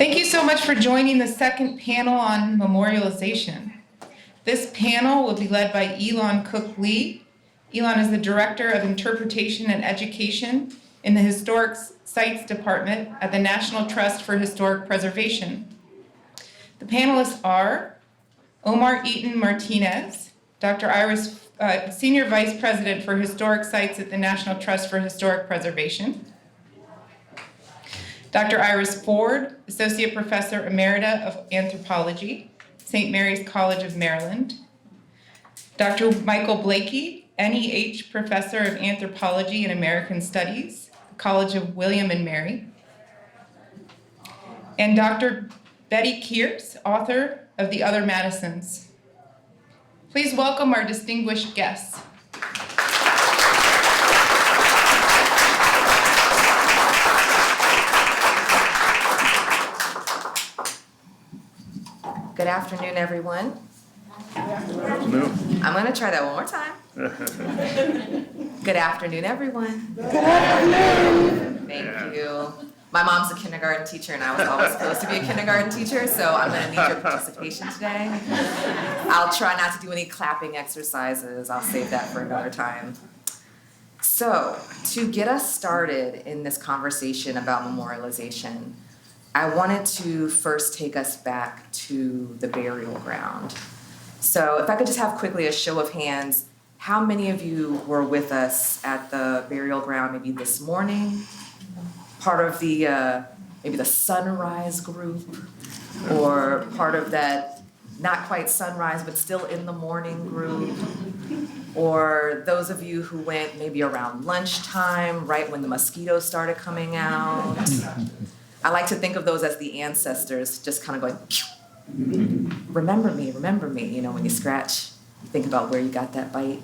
Thank you so much for joining the second panel on memorialization. This panel will be led by Elon Cook Lee. Elon is the Director of Interpretation and Education in the Historic Sites Department at the National Trust for Historic Preservation. The panelists are Omar Eaton Martinez, Dr. Iris, Senior Vice President for Historic Sites at the National Trust for Historic Preservation. Dr. Iris Ford, Associate Professor Emerita of Anthropology, St. Mary's College of Maryland. Dr. Michael Blakey, NEH Professor of Anthropology and American Studies, College of William and Mary. And Dr. Betty Kears, author of The Other Madisons. Please welcome our distinguished guests. Good afternoon, everyone. Good afternoon. I'm going to try that one more time. Good afternoon, everyone. Good afternoon. Thank you. My mom's a kindergarten teacher, and I was always supposed to be a kindergarten teacher, so I'm going to need your participation today. I'll try not to do any clapping exercises. I'll save that for another time. So, to get us started in this conversation about memorialization, I wanted to first take us back to the burial ground. So if I could just have quickly a show of hands, how many of you were with us at the burial ground maybe this morning? Part of the, maybe the sunrise group, or part of that not quite sunrise but still in the morning group, or those of you who went maybe around lunchtime, right when the mosquitoes started coming out. I like to think of those as the ancestors, just kind of going, remember me, you know, when you scratch, think about where you got that bite.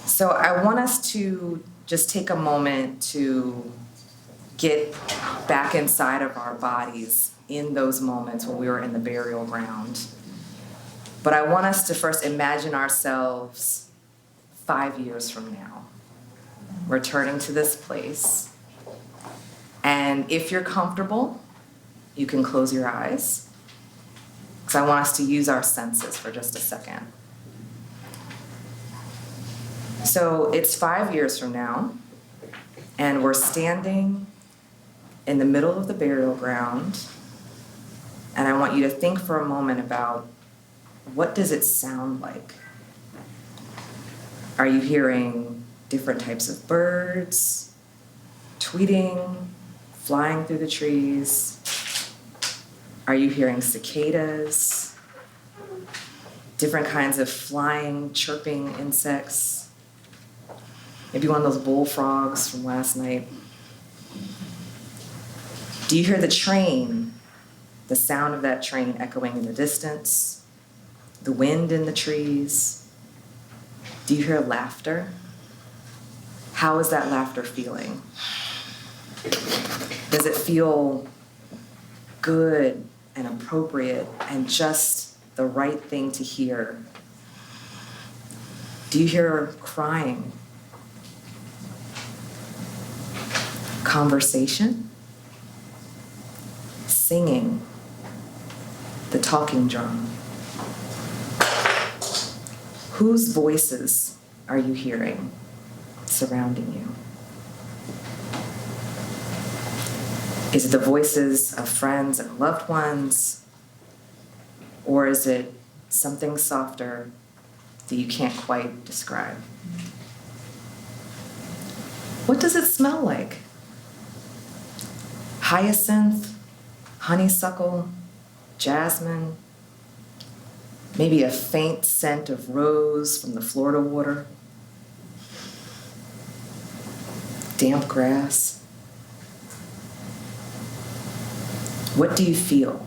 So I want us to just take a moment to get back inside of our bodies in those moments when we were in the burial ground. But I want us to first imagine ourselves 5 years from now, returning to this place. And if you're comfortable, you can close your eyes, because I want us to use our senses for just a second. So it's 5 years from now, and we're standing in the middle of the burial ground, and I want you to think for a moment about, what does it sound like? Are you hearing different types of birds, tweeting, flying through the trees? Are you hearing cicadas? Different kinds of flying, chirping insects? Maybe one of those bullfrogs from last night. Do you hear the train, the sound of that train echoing in the distance? The wind in the trees? Do you hear laughter? How is that laughter feeling? Does it feel good and appropriate and just the right thing to hear? Do you hear crying? Conversation? Singing? The talking drum? Whose voices are you hearing surrounding you? Is it the voices of friends and loved ones? Or is it something softer that you can't quite describe? What does it smell like? Hyacinth, honeysuckle, jasmine, maybe a faint scent of rose from the Florida water, damp grass. What do you feel?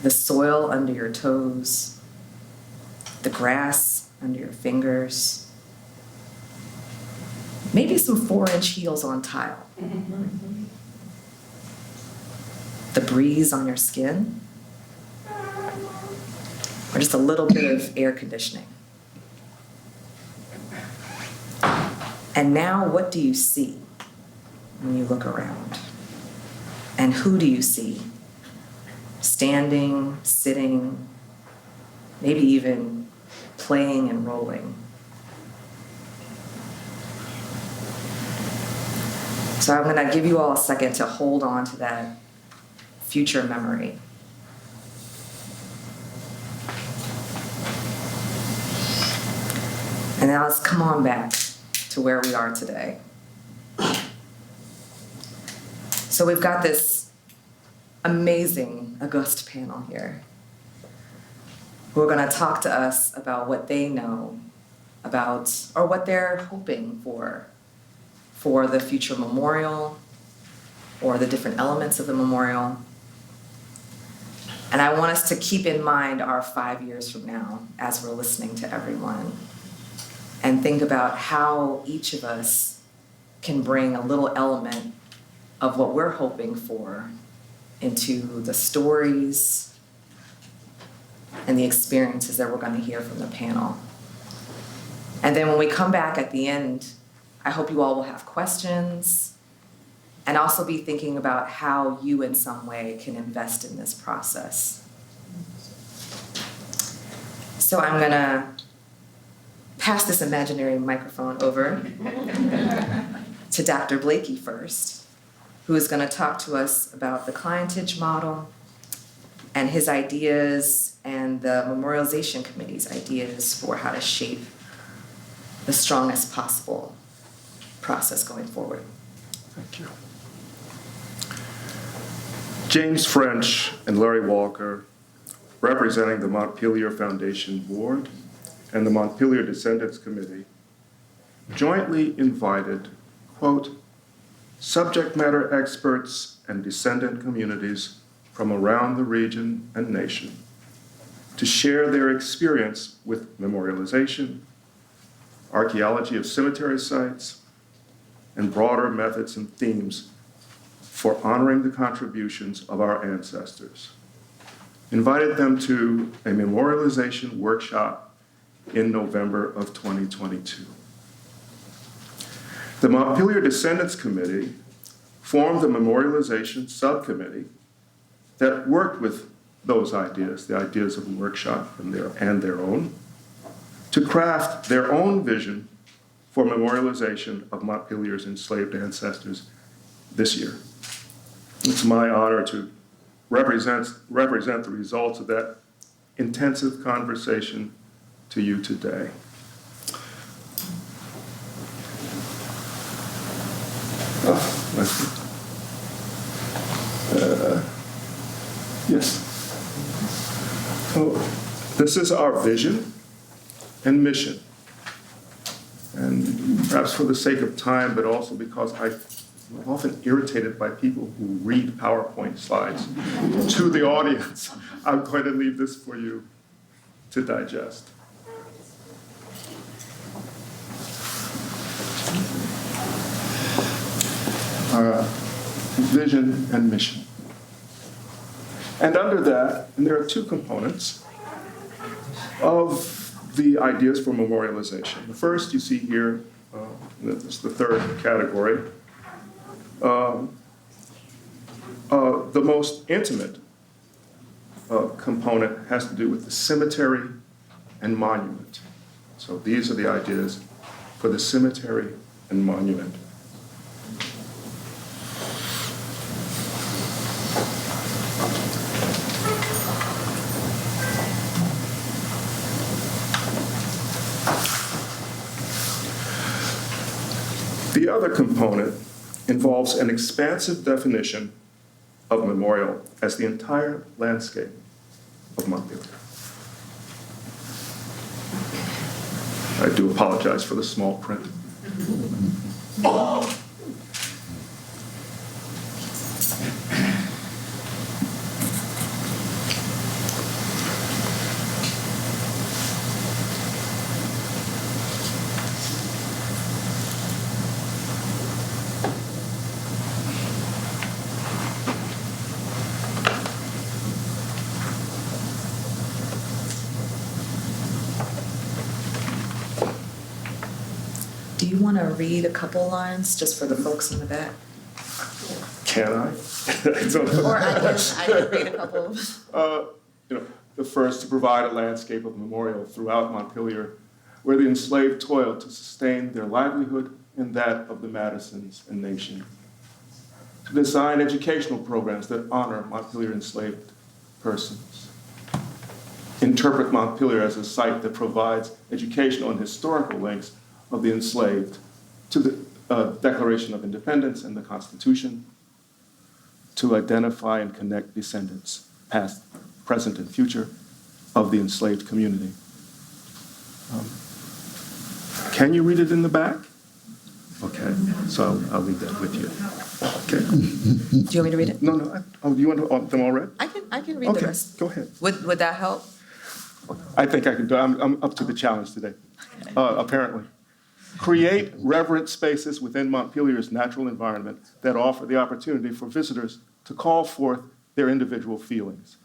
The soil under your toes, the grass under your fingers, maybe some 4-inch heels on tile. The breeze on your skin, or just a little bit of air conditioning. And now what do you see when you look around? And who do you see? Standing, sitting, maybe even playing and rolling. So I'm going to give you all a second to hold on to that future memory. And now let's come on back to where we are today. So we've got this amazing, august panel here who are going to talk to us about what they know about, or what they're hoping for the future memorial, or the different elements of the memorial. And I want us to keep in mind our 5 years from now as we're listening to everyone, and think about how each of us can bring a little element of what we're hoping for into the stories and the experiences that we're going to hear from the panel. And then when we come back at the end, I hope you all will have questions and also be thinking about how you in some way can invest in this process. So I'm going to pass this imaginary microphone over to Dr. Blakey first, who is going to talk to us about the clientage model and his ideas and the Memorialization Committee's ideas for how to shape the strongest possible process going forward. Thank you. James French and Larry Walker, representing the Montpelier Foundation Board and the Montpelier Descendants Committee, jointly invited, quote, subject matter experts and descendant communities from around the region and nation to share their experience with memorialization, archaeology of cemetery sites, and broader methods and themes for honoring the contributions of our ancestors. Invited them to a memorialization workshop in November of 2022. The Montpelier Descendants Committee formed the Memorialization Subcommittee that worked with those ideas, the ideas of the workshop and their own, to craft their own vision for memorialization of Montpelier's enslaved ancestors this year. It's my honor to represent the results of that intensive conversation to you today. Yes. So this is our vision and mission. And perhaps for the sake of time, but also because I'm often irritated by people who read PowerPoint slides to the audience, I'm going to leave this for you to digest. Vision and mission. And under that, and there are two components of the ideas for memorialization. The first you see here, this is the third category. The most intimate component has to do with the cemetery and monument. So these are the ideas for the cemetery and monument. The other component involves an expansive definition of memorial as the entire landscape of Montpelier. I do apologize for the small print. Do you want to read a couple lines just for the folks in the back? Can I? Or I can read a couple. The first to provide a landscape of memorial throughout Montpelier, where the enslaved toiled to sustain their livelihood and that of the Madisons and nation. To design educational programs that honor Montpelier enslaved persons. Interpret Montpelier as a site that provides educational and historical links of the enslaved to the Declaration of Independence and the Constitution, to identify and connect descendants, past, present, and future, of the enslaved community. Can you read it in the back? Okay, so I'll leave that with you. Okay. Do you want me to read it? No. Do you want them all read? I can read the Okay, rest. go ahead. Would that help? I think I can do it. I'm up to the challenge today, apparently. Create reverent spaces within Montpelier's natural environment that offer the opportunity for visitors to call forth their individual feelings.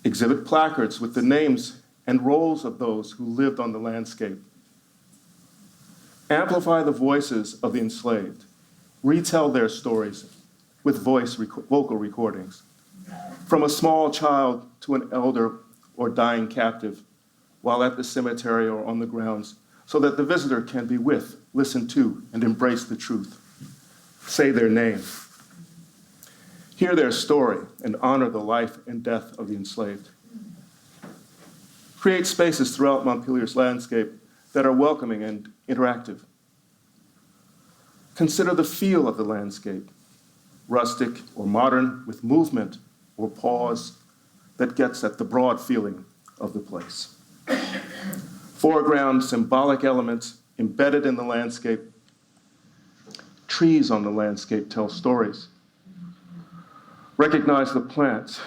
Exhibit placards with the names and roles of those who lived on the landscape. Amplify the voices of the enslaved. Retell their stories with vocal recordings. From a small child to an elder or dying captive, while at the cemetery or on the grounds, so that the visitor can be with, listen to, and embrace the truth. Say their name. Hear their story and honor the life and death of the enslaved. Create spaces throughout Montpelier's landscape that are welcoming and interactive. Consider the feel of the landscape, rustic or modern, with movement or pause that gets at the broad feeling of the place. Foreground symbolic elements embedded in the landscape. Trees on the landscape tell stories. Recognize the plants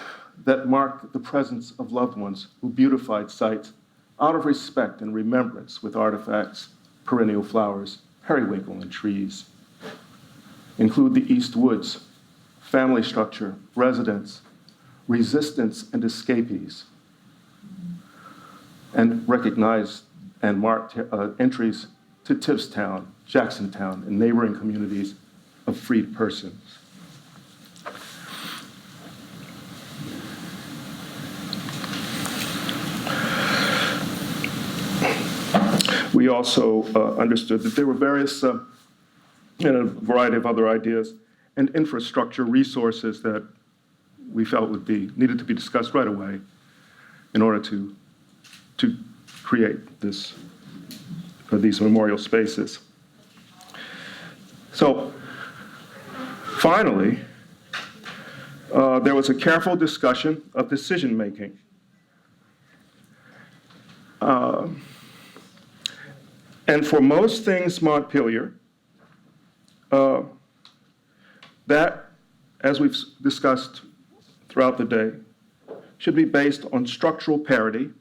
that mark the presence of loved ones who beautified sites out of respect and remembrance with artifacts, perennial flowers, periwinkle, and trees. Include the East Woods, family structure, residents, resistance, and escapees. And recognize and mark entries to Tibbstown, Jacksontown, and neighboring communities of freed persons. We also understood that there were various, and a variety of other ideas and infrastructure resources that we felt needed to be discussed right away in order to create these memorial spaces. So finally, there was a careful discussion of decision-making. And for most things Montpelier, that, as we've discussed throughout the day, should be based on structural parity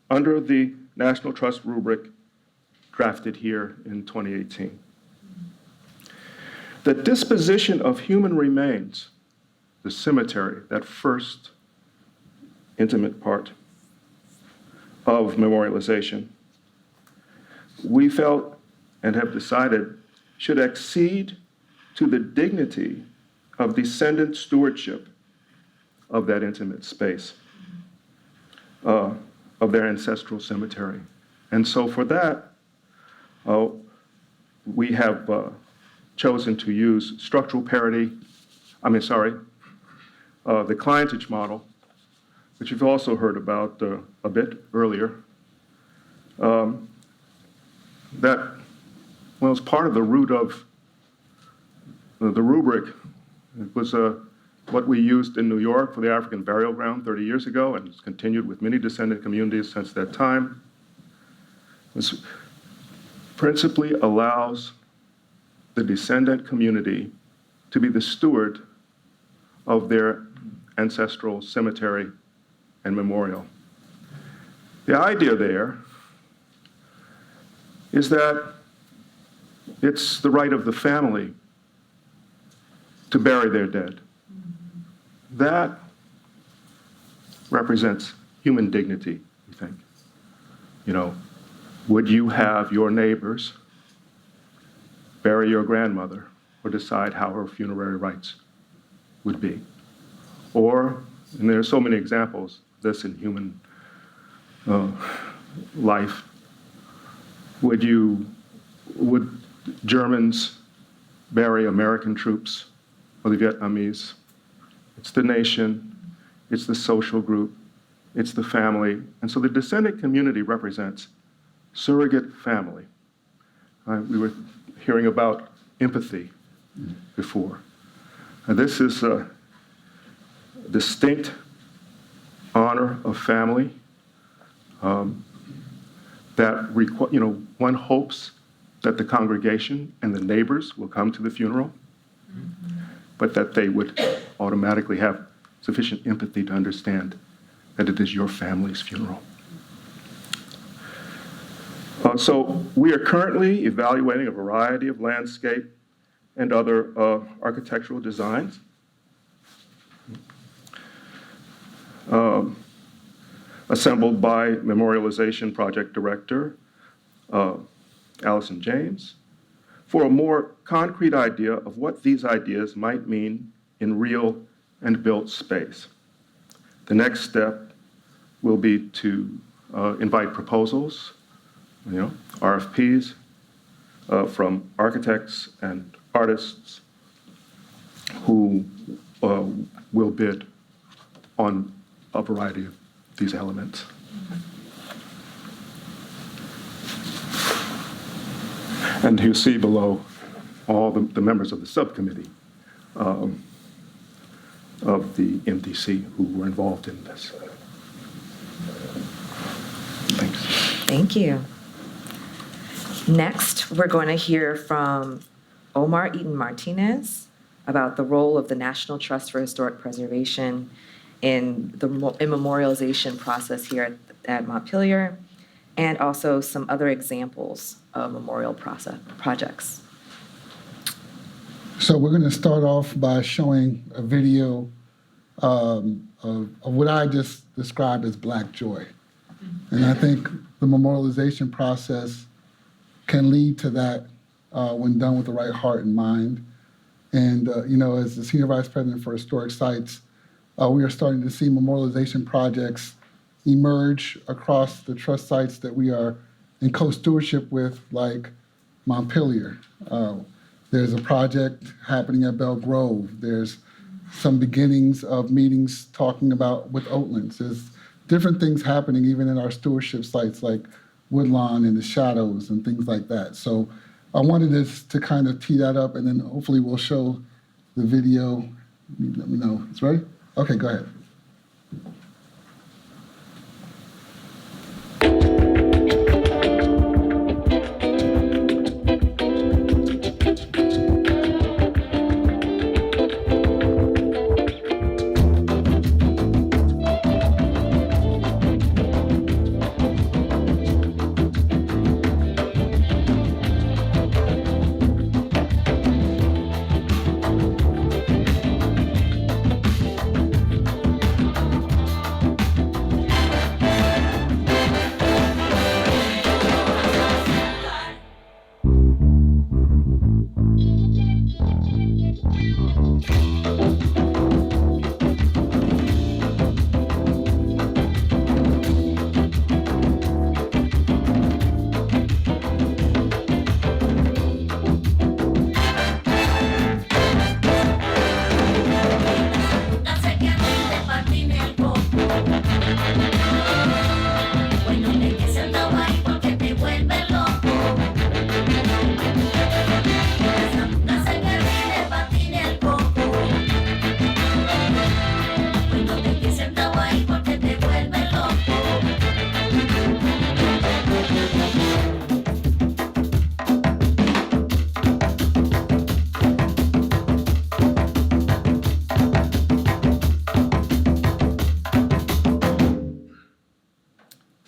under the National Trust rubric drafted here in 2018. The disposition of human remains, the cemetery, that first intimate part of memorialization, we felt and have decided should accede to the dignity of descendant stewardship of that intimate space, of their ancestral cemetery. And so for that, we have chosen to use structural parity, the clientage model, which you've also heard about a bit earlier. That was part of the root of the rubric. It was what we used in New York for the African burial ground 30 years ago, and it's continued with many descendant communities since that time. This principally allows the descendant community to be the steward of their ancestral cemetery and memorial. The idea there is that it's the right of the family to bury their dead. That represents human dignity, we think. Would you have your neighbors bury your grandmother or decide how her funerary rites would be. Or, and there are so many examples of this in human life, would Germans bury American troops or the Vietnamese? It's the nation, it's the social group, it's the family. And so the descendant community represents surrogate family. We were hearing about empathy before. And this is a distinct honor of family that one hopes that the congregation and the neighbors will come to the funeral, but that they would automatically have sufficient empathy to understand that it is your family's funeral. So we are currently evaluating a variety of landscape and other architectural designs. Assembled by Memorialization Project Director Allison James, for a more concrete idea of what these ideas might mean in real and built space. The next step will be to invite proposals, RFPs, from architects and artists who will bid on a variety of these elements. And you see below all the members of the subcommittee of the MDC who were involved in this. Thanks. Thank you. Next, we're going to hear from Omar Eaton Martinez about the role of the National Trust for Historic Preservation in the memorialization process here at Montpelier, and also some other examples of memorial projects. So we're going to start off by showing a video of what I just described as Black joy. And I think the memorialization process can lead to that when done with the right heart and mind. And, as the Senior Vice President for Historic Sites, we are starting to see memorialization projects emerge across the trust sites that we are in co-stewardship with, like Montpelier. There's a project happening at Belle Grove. There's some beginnings of meetings talking about with Oatlands. There's different things happening even in our stewardship sites like Woodlawn and the Shadows and things like that. So I wanted this to kind of tee that up, and then hopefully we'll show the video. Let me know. It's ready? Okay, go ahead.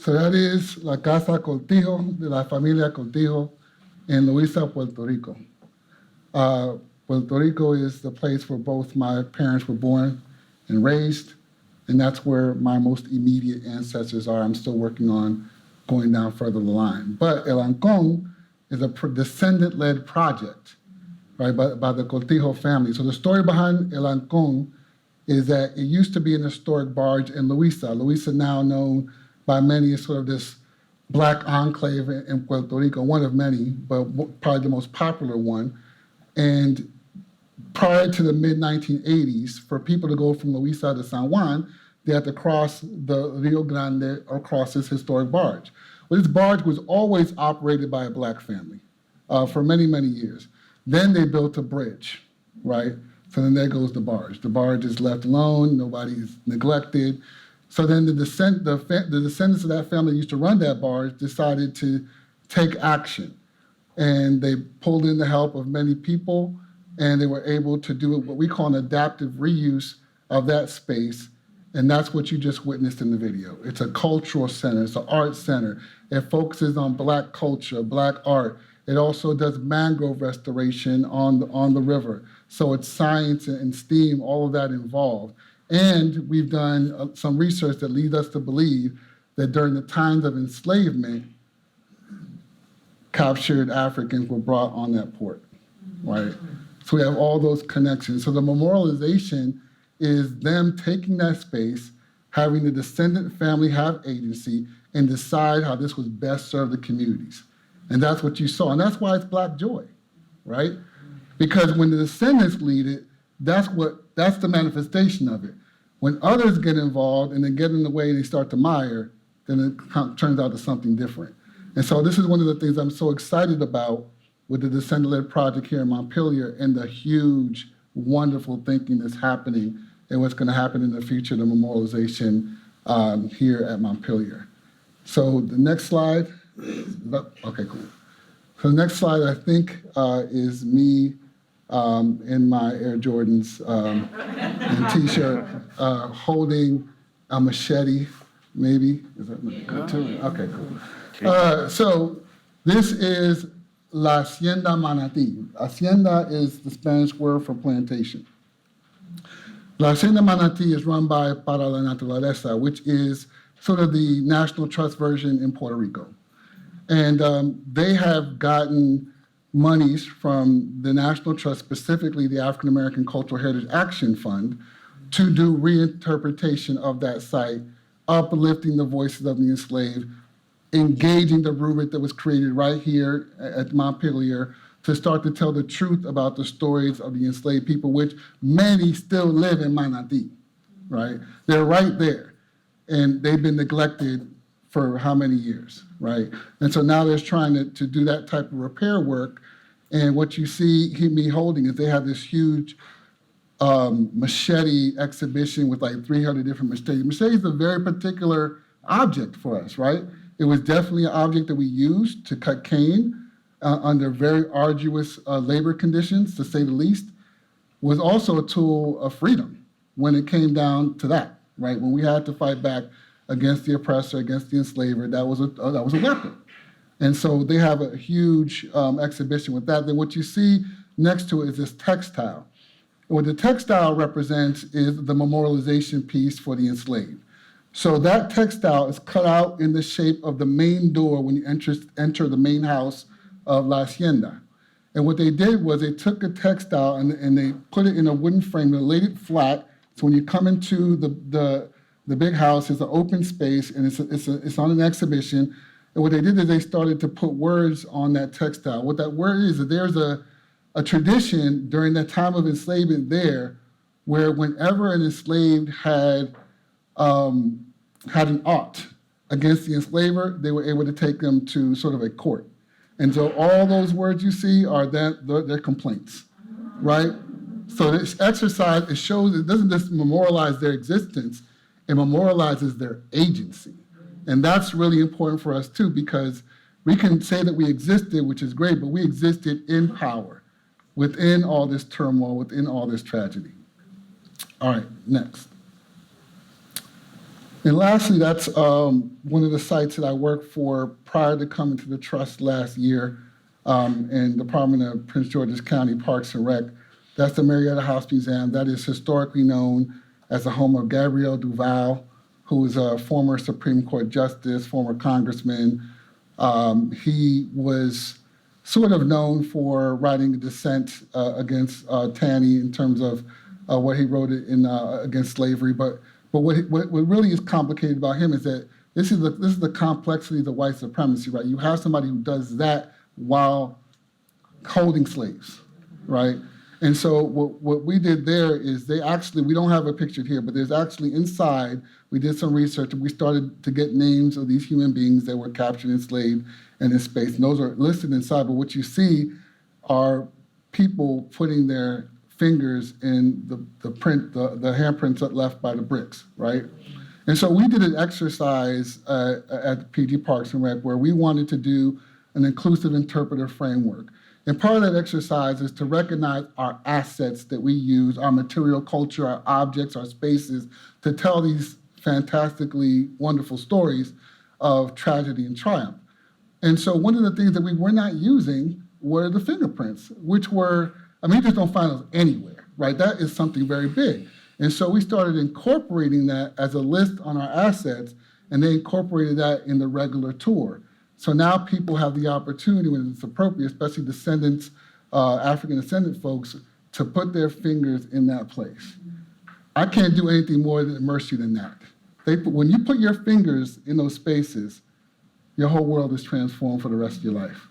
So that is La Casa Contigo de la Familia Contigo in Luisa, Puerto Rico. Puerto Rico is the place where both my parents were born and raised, and that's where my most immediate ancestors are. I'm still working on going down further the line. But El Ancon is a descendant-led project. right, by the Cortijo family. So the story behind El Ancon is that it used to be an historic barge in Luisa. Luisa, now known by many as sort of this black enclave in Puerto Rico, one of many, but probably the most popular one. And prior to the mid-1980s, for people to go from Luisa to San Juan, they had to cross the Rio Grande or cross this historic barge. Well, this barge was always operated by a black family for many, many years. Then they built a bridge, right? So then there goes the barge. The barge is left alone, nobody's neglected. So then the descendants of that family that used to run that barge decided to take action. And they pulled in the help of many people, and they were able to do what we call an adaptive reuse of that space. And that's what you just witnessed in the video. It's a cultural center, it's an art center. It focuses on Black culture, Black art. It also does mangrove restoration on the river. So it's science and STEAM, all of that involved. And we've done some research that leads us to believe that during the times of enslavement, captured Africans were brought on that port, right? So we have all those connections. So the memorialization is them taking that space, having the descendant family have agency, and decide how this would best serve the communities. And that's what you saw. And that's why it's Black joy, right? Because when the descendants lead it, that's the manifestation of it. When others get involved and they get in the way and they start to mire, then it turns out to something different. And so this is one of the things I'm so excited about with the Descendant-led project here in Montpelier and the huge, wonderful thinking that's happening and what's going to happen in the future, the memorialization here at Montpelier. So the next slide, okay, cool. So the next slide, I think, is me in my Air Jordans and T-shirt holding a machete, maybe. Is that good too? Okay, cool. So this is La Hacienda Manatí. Hacienda is the Spanish word for plantation. La Hacienda Manatí is run by Para la Naturaleza, which is sort of the National Trust version in Puerto Rico. And they have gotten monies from the National Trust, specifically the African American Cultural Heritage Action Fund, to do reinterpretation of that site, uplifting the voices of the enslaved, engaging the rubric that was created right here at Montpelier to start to tell the truth about the stories of the enslaved people, which many still live in Manatí, right? They're right there, and they've been neglected for how many years, right? And so now they're trying to do that type of repair work, and what you see me holding is they have this huge machete exhibition with like 300 different machetes. Machete is a very particular object for us, right? It was definitely an object that we used to cut cane under very arduous labor conditions, to say the least. Was also a tool of freedom when it came down to that, right? When we had to fight back against the oppressor, against the enslaver, that was a weapon. And so they have a huge exhibition with that. Then what you see next to it is this textile. And what the textile represents is the memorialization piece for the enslaved. So that textile is cut out in the shape of the main door when you enter the main house of La Hacienda. And what they did was they took a textile and they put it in a wooden frame, they laid it flat. So when you come into the big house, it's an open space and it's on an exhibition. And what they did is they started to put words on that textile. What that word is that there's a tradition during that time of enslavement there where whenever an enslaved had an ought against the enslaver, they were able to take them to sort of a court. And so all those words you see are their complaints, right? So this exercise, it doesn't just memorialize their existence, it memorializes their agency. And that's really important for us too, because we can say that we existed, which is great, but we existed in power within all this turmoil, within all this tragedy. All right, next. And lastly, that's one of the sites that I worked for prior to coming to the trust last year in the Department of Prince George's County Parks and Rec. That's the Marietta House Museum. That is historically known as the home of Gabriel Duval, who is a former Supreme Court justice, former congressman. He was sort of known for writing a dissent against Taney in terms of what he wrote in against slavery. But what really is complicated about him is that this is the complexity of white supremacy, right? You have somebody who does that while holding slaves, right? And so what we did there is we don't have a picture here, but there's actually inside, we did some research and we started to get names of these human beings that were captured, enslaved, and in space. And those are listed inside, but what you see are people putting their fingers in the handprints left by the bricks, right? And so we did an exercise at PG Parks and Rec where we wanted to do an inclusive interpreter framework. And part of that exercise is to recognize our assets that we use, our material culture, our objects, our spaces, to tell these fantastically wonderful stories of tragedy and triumph. And so one of the things that we were not using were the fingerprints, which were, you just don't find those anywhere, right? That is something very big. And so we started incorporating that as a list on our assets, and they incorporated that in the regular tour. So now people have the opportunity, when it's appropriate, especially descendants, African descendant folks, to put their fingers in that place. I can't do anything more than immerse you than that. When you put your fingers in those spaces, your whole world is transformed for the rest of your life.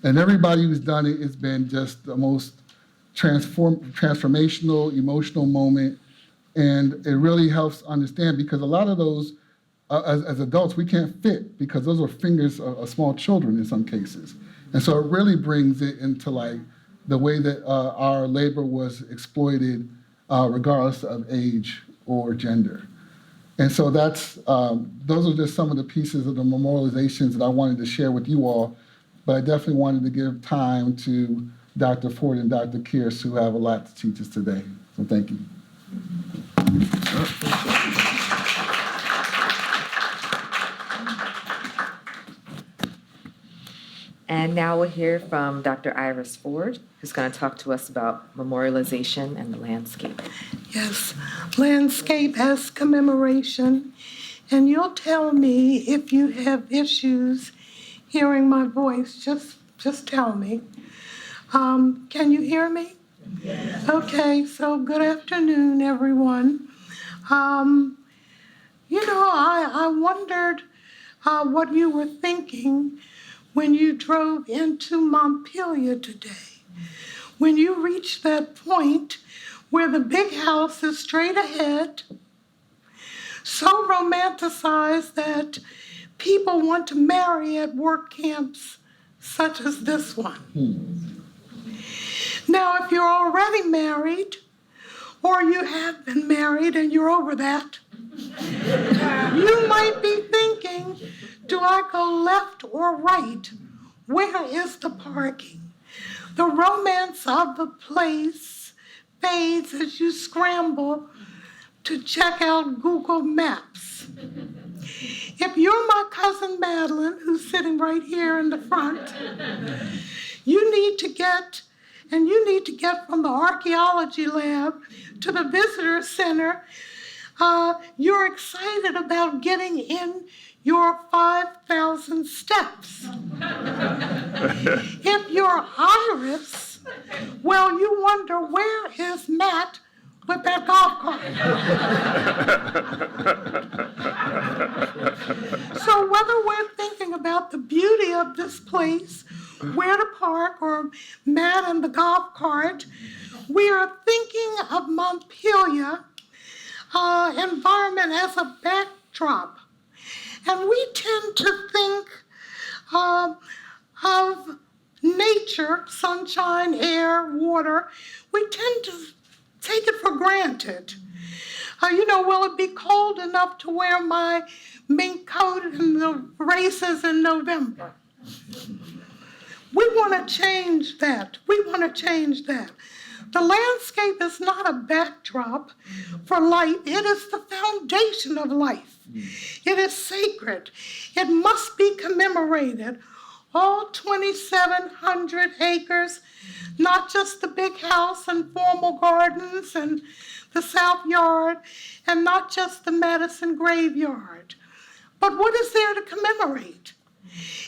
And everybody who's done it, it's been just the most transformational, emotional moment. And it really helps understand, because a lot of those, as adults, we can't fit, because those are fingers of small children in some cases. And so it really brings it into like the way that our labor was exploited regardless of age or gender. And so those are just some of the pieces of the memorializations that I wanted to share with you all, but I definitely wanted to give time to Dr. Ford and Dr. Kearse, who have a lot to teach us today. So thank you. And now we'll hear from Dr. Iris Ford, who's going to talk to us about memorialization and the landscape. Yes, landscape as commemoration. And you'll tell me if you have issues hearing my voice. Just tell me. Can you hear me? Yes. Okay, so good afternoon, everyone. I wondered what you were thinking when you drove into Montpelier today. When you reached that point where the big house is straight ahead, so romanticized that people want to marry at work camps such as this one. Now, if you're already married, or you have been married and you're over that, you might be thinking, do I go left or right? Where is the parking? The romance of the place fades as you scramble to check out Google Maps. If you're my cousin Madeline, who's sitting right here in the front, you need to get from the archaeology lab to the visitor center. You're excited about getting in your 5,000 steps. If you're Iris, well, you wonder, where is Matt with that golf cart? So whether we're thinking about the beauty of this place, where to park, or Matt and the golf cart, we are thinking of Montpelier environment as a backdrop. And we tend to think of nature, sunshine, air, water. We tend to take it for granted. Will it be cold enough to wear my mink coat in the races in November? We want to change that. The landscape is not a backdrop for life. It is the foundation of life. It is sacred. It must be commemorated. All 2,700 acres, not just the big house and formal gardens and the South Yard, and not just the Madison Graveyard. But what is there to commemorate?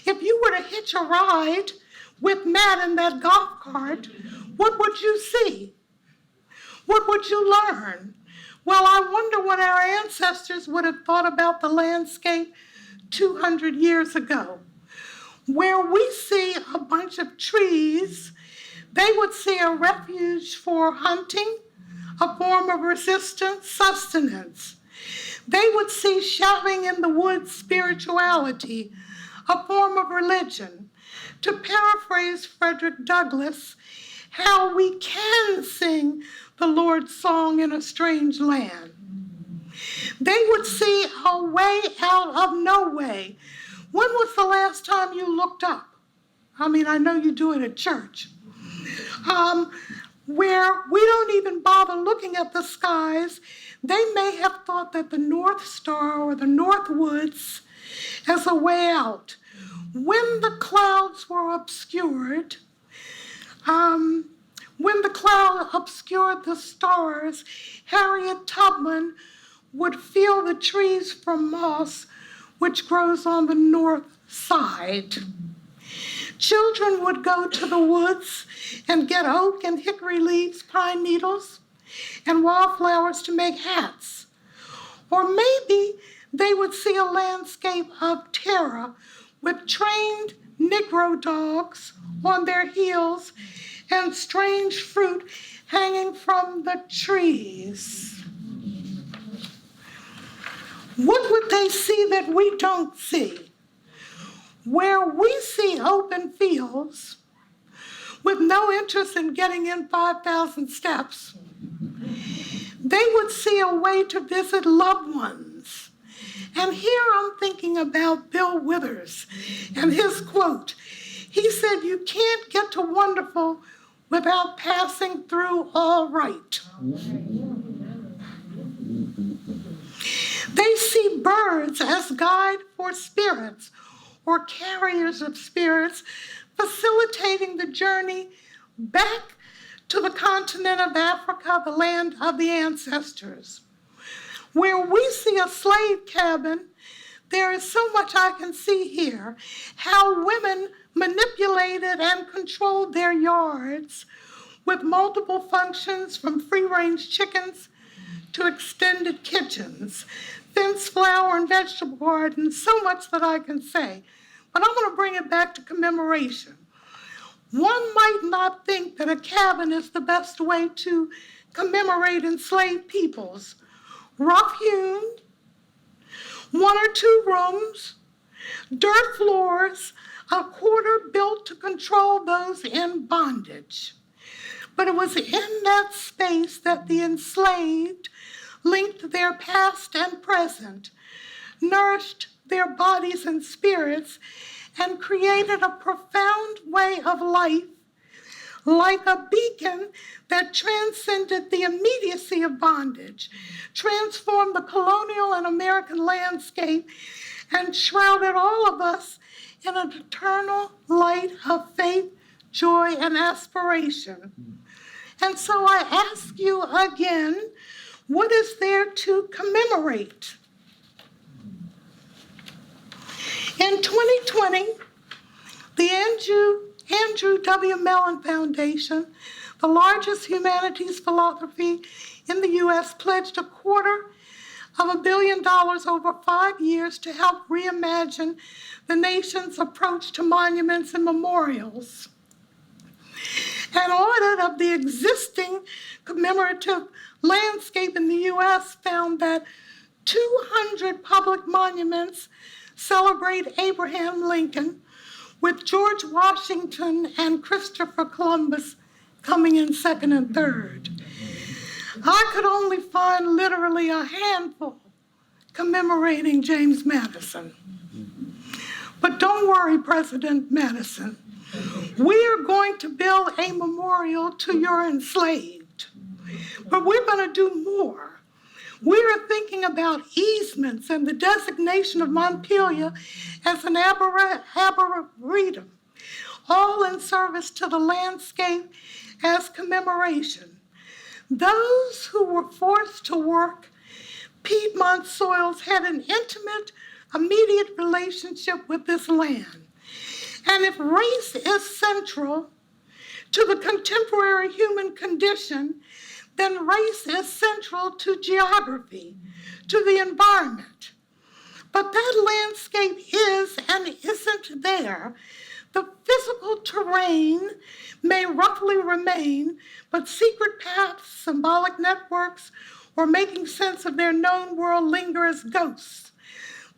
If you were to hitch a ride with Matt in that golf cart, what would you see? What would you learn? Well, I wonder what our ancestors would have thought about the landscape 200 years ago. Where we see a bunch of trees, they would see a refuge for hunting, a form of resistance, sustenance. They would see shouting in the woods spirituality, a form of religion. To paraphrase Frederick Douglass, how we can sing the Lord's song in a strange land. They would see a way out of no way. When was the last time you looked up? I mean, I know you do it at church. Where we don't even bother looking at the skies, they may have thought that the North Star or the North Woods as a way out. When the clouds were obscured, when the cloud obscured the stars, Harriet Tubman would feel the trees from moss, which grows on the north side. Children would go to the woods and get oak and hickory leaves, pine needles, and wildflowers to make hats. Or maybe they would see a landscape of terror with trained Negro dogs on their heels and strange fruit hanging from the trees. What would they see that we don't see? Where we see open fields with no interest in getting in 5,000 steps, they would see a way to visit loved ones. And here I'm thinking about Bill Withers and his quote. He said, "You can't get to wonderful without passing through all right." They see birds as guide for spirits or carriers of spirits, facilitating the journey back to the continent of Africa, the land of the ancestors. Where we see a slave cabin, there is so much I can see here, how women manipulated and controlled their yards with multiple functions from free-range chickens to extended kitchens, fenced flower and vegetable gardens, so much that I can say. But I'm going to bring it back to commemoration. One might not think that a cabin is the best way to commemorate enslaved peoples. Rough-hewn, 1 or 2 rooms, dirt floors, a quarter built to control those in bondage. But it was in that space that the enslaved linked their past and present, nourished their bodies and spirits, and created a profound way of life, like a beacon that transcended the immediacy of bondage, transformed the colonial and American landscape, and shrouded all of us in an eternal light of faith, joy, and aspiration. And so I ask you again, what is there to commemorate? In 2020, the Andrew W. Mellon Foundation, the largest humanities philanthropy in the U.S., pledged $250 million over 5 years to help reimagine the nation's approach to monuments and memorials. An audit of the existing commemorative landscape in the U.S. found that 200 public monuments celebrate Abraham Lincoln, with George Washington and Christopher Columbus coming in second and third. I could only find literally a handful commemorating James Madison. But don't worry, President Madison. We are going to build a memorial to your enslaved, but we're going to do more. We are thinking about easements and the designation of Montpelier as an arboretum, all in service to the landscape as commemoration. Those who were forced to work Piedmont soils had an intimate, immediate relationship with this land. And if race is central to the contemporary human condition, then race is central to geography, to the environment. But that landscape is and isn't there. The physical terrain may roughly remain, but secret paths, symbolic networks, or making sense of their known world linger as ghosts.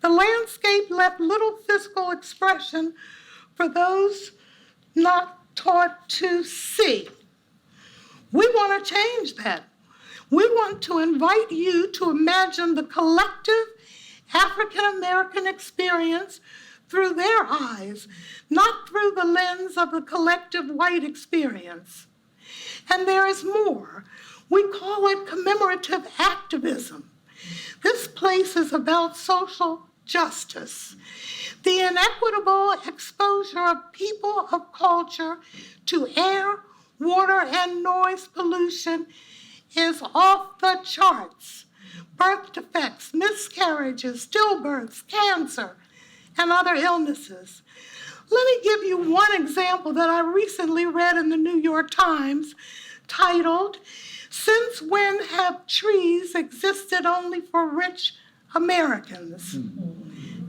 The landscape left little physical expression for those not taught to see. We want to change that. We want to invite you to imagine the collective African American experience through their eyes, not through the lens of the collective white experience. And there is more. We call it commemorative activism. This place is about social justice. The inequitable exposure of people of culture to air, water, and noise pollution is off the charts. Birth defects, miscarriages, stillbirths, cancer, and other illnesses. Let me give you one example that I recently read in the New York Times titled, "Since When Have Trees Existed Only for Rich Americans?"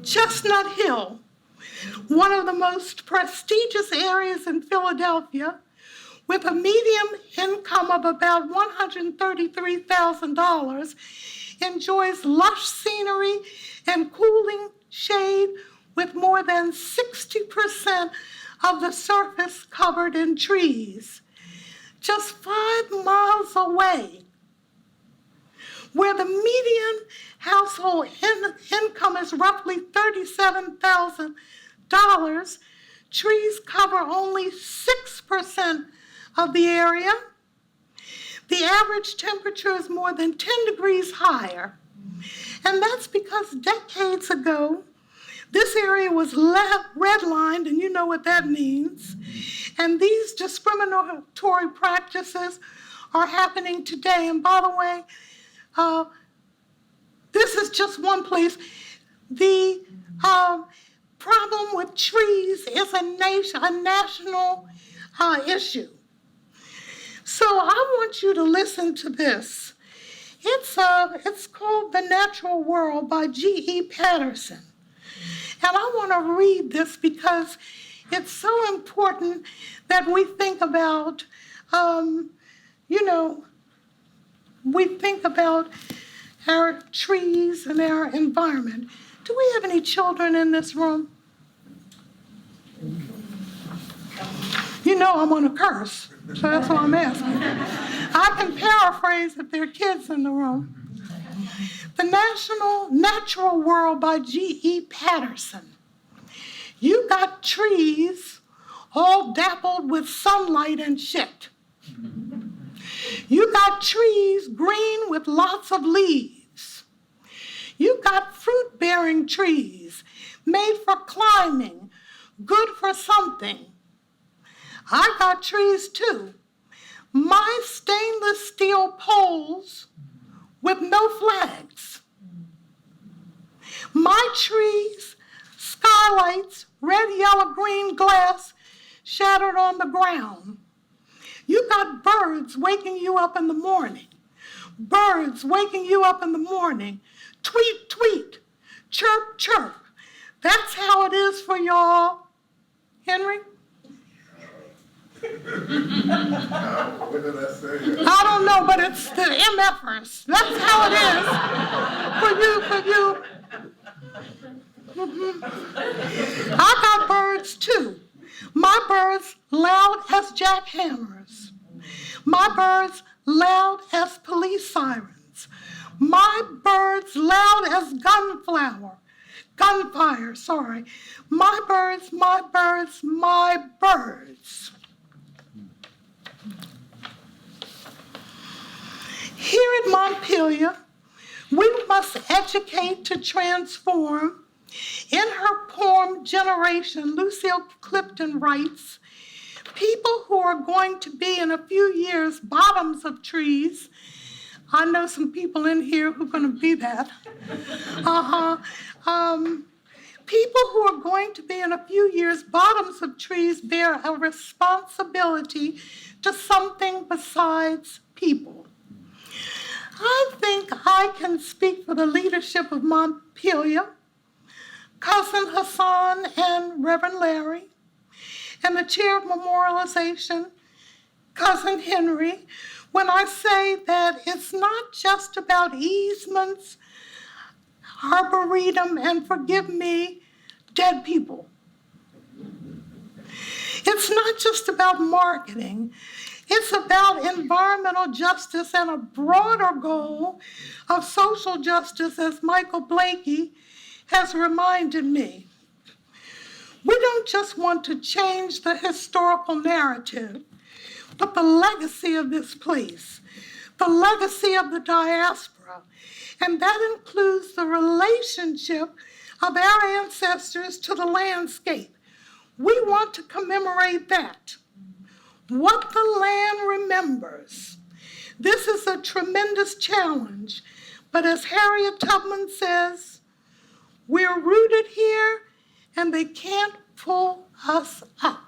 Chestnut Hill, one of the most prestigious areas in Philadelphia, with a median income of about $133,000, enjoys lush scenery and cooling shade with more than 60% of the surface covered in trees. Just 5 miles away, where the median household income is roughly $37,000, trees cover only 6% of the area. The average temperature is more than 10 degrees higher. And that's because decades ago, this area was redlined, and you know what that means. And these discriminatory practices are happening today. And by the way, this is just one place. The problem with trees is a national issue. So I want you to listen to this. It's called The Natural World by G.E. Patterson. And I want to read this because it's so important that we think about, we think about our trees and our environment. Do we have any children in this room? You know I'm on a curse, so that's why I'm asking. I can paraphrase if there are kids in the room. The Natural World by G.E. Patterson. You got trees all dappled with sunlight and shit. You got trees green with lots of leaves. You got fruit-bearing trees made for climbing, good for something. I got trees too. My stainless steel poles with no flags. My trees, skylights, red, yellow, green glass shattered on the ground. You got birds waking you up in the morning. Birds waking you up in the morning. Tweet, tweet, chirp, chirp. That's how it is for y'all. Henry? What did I say? I don't know, but it's the MFers. That's how it is for you. I got birds too. My birds loud as jackhammers. My birds loud as police sirens. My birds loud as gunfire. My birds, my birds, my birds. Here at Montpelier, we must educate to transform. In her poem, Generation, Lucille Clifton writes, people who are going to be in a few years bottoms of trees. I know some people in here who are going to be that. people who are going to be in a few years bottoms of trees bear a responsibility to something besides people. I think I can speak for the leadership of Montpelier, Cousin Hassan and Reverend Larry, and the chair of Memorialization, Cousin Henry, when I say that it's not just about easements, arboretum, and forgive me, dead people. It's not just about marketing. It's about environmental justice and a broader goal of social justice, as Michael Blakey has reminded me. We don't just want to change the historical narrative, but the legacy of this place, the legacy of the diaspora, and that includes the relationship of our ancestors to the landscape. We want to commemorate that, what the land remembers. This is a tremendous challenge, but as Harriet Tubman says, we're rooted here and they can't pull us up.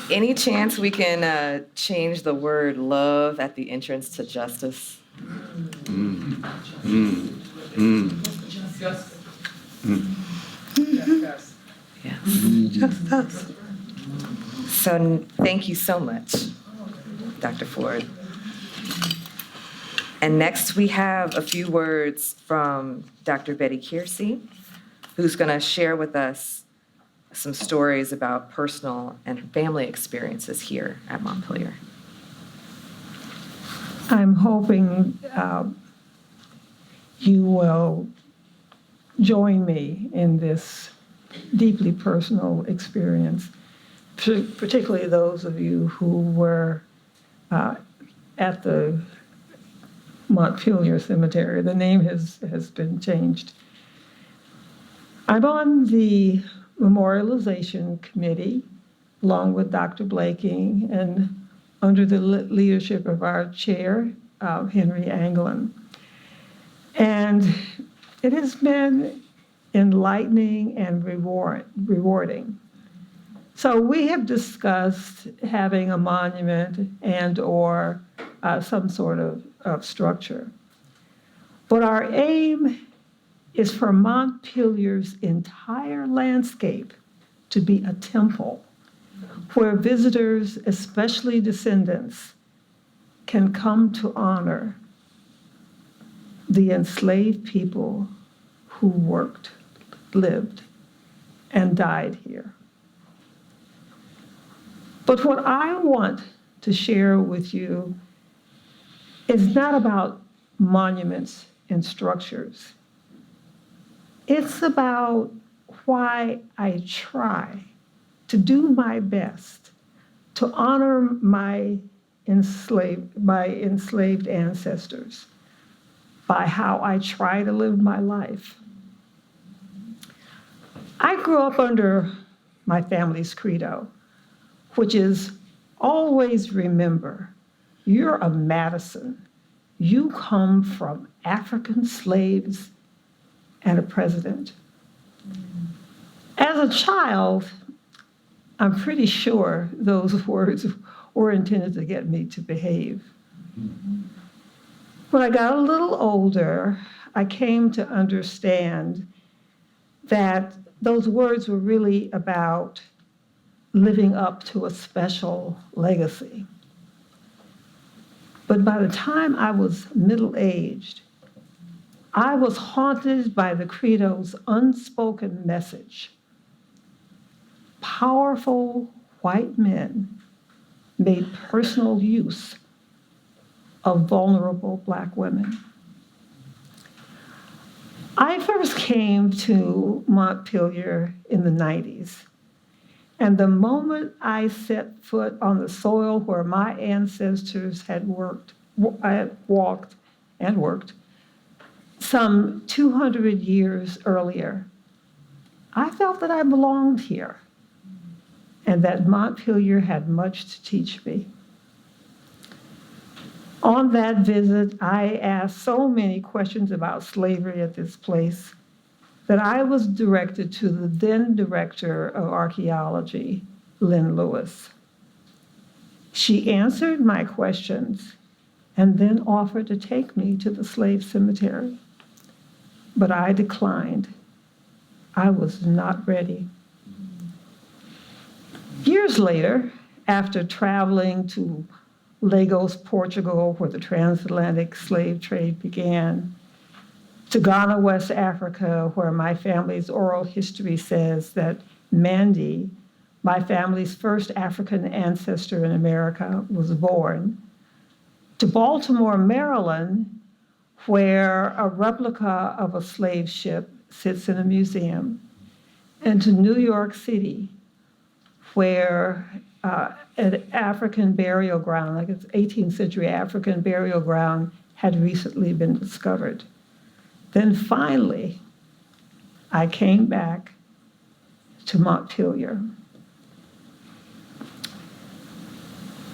Any chance we can change the word love at the entrance to justice? Yes. Just us. So thank you so much, Dr. Ford. And next we have a few words from Dr. Betty Kiersey, who's going to share with us some stories about personal and family experiences here at Montpelier. I'm hoping you will join me in this deeply personal experience, particularly those of you who were at the Montpelier Cemetery. The name has been changed. I'm on the Memorialization Committee, along with Dr. Blakey, and under the leadership of our chair, Henry Anglin. And it has been enlightening and rewarding. So we have discussed having a monument and or some sort of structure. But our aim is for Montpelier's entire landscape to be a temple where visitors, especially descendants, can come to honor the enslaved people who worked, lived, and died here. But what I want to share with you is not about monuments and structures. It's about why I try to do my best to honor my enslaved ancestors by how I try to live my life. I grew up under my family's credo, which is always remember, you're a Madison. You come from African slaves and a president. As a child, I'm pretty sure those words were intended to get me to behave. When I got a little older, I came to understand that those words were really about living up to a special legacy. But by the time I was middle-aged, I was haunted by the credo's unspoken message. Powerful white men made personal use of vulnerable Black women. I first came to Montpelier in the 90s, and the moment I set foot on the soil where my ancestors had worked, I walked and worked some 200 years earlier, I felt that I belonged here and that Montpelier had much to teach me. On that visit, I asked so many questions about slavery at this place that I was directed to the then director of archaeology, Lynn Lewis. She answered my questions and then offered to take me to the slave cemetery. But I declined. I was not ready. Years later, after traveling to Lagos, Portugal, where the transatlantic slave trade began, to Ghana, West Africa, where my family's oral history says that Mandy, my family's first African ancestor in America, was born, to Baltimore, Maryland, where a replica of a slave ship sits in a museum, and to New York City, where an African burial ground, like it's 18th century African burial ground, had recently been discovered. Then finally, I came back to Montpelier.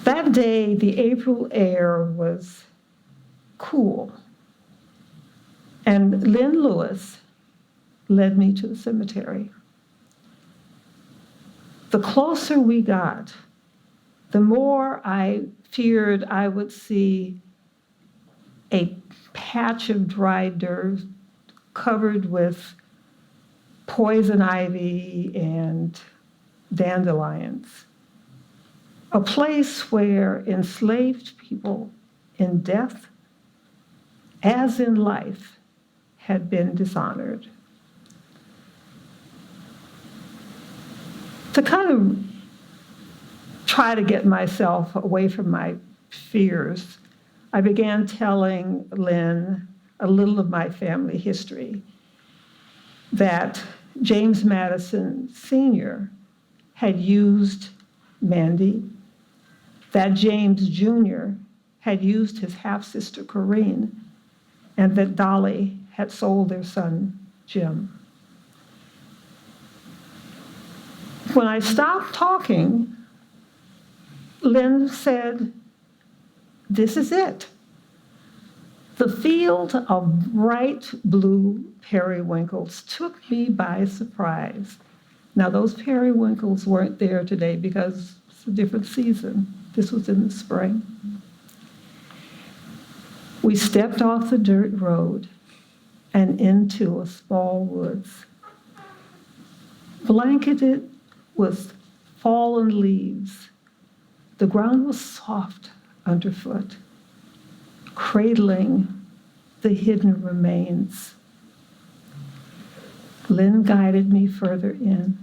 That day, the April air was cool, and Lynn Lewis led me to the cemetery. The closer we got, the more I feared I would see a patch of dry dirt covered with poison ivy and dandelions. A place where enslaved people in death, as in life, had been dishonored. To kind of try to get myself away from my fears, I began telling Lynn a little of my family history, that James Madison Sr. had used Mandy, that James Jr. had used his half-sister Corinne, and that Dolly had sold their son, Jim. When I stopped talking, Lynn said, "This is it." The field of bright blue periwinkles took me by surprise. Now, those periwinkles weren't there today because it's a different season. This was in the spring. We stepped off the dirt road and into a small woods, blanketed with fallen leaves. The ground was soft underfoot, cradling the hidden remains. Lynn guided me further in.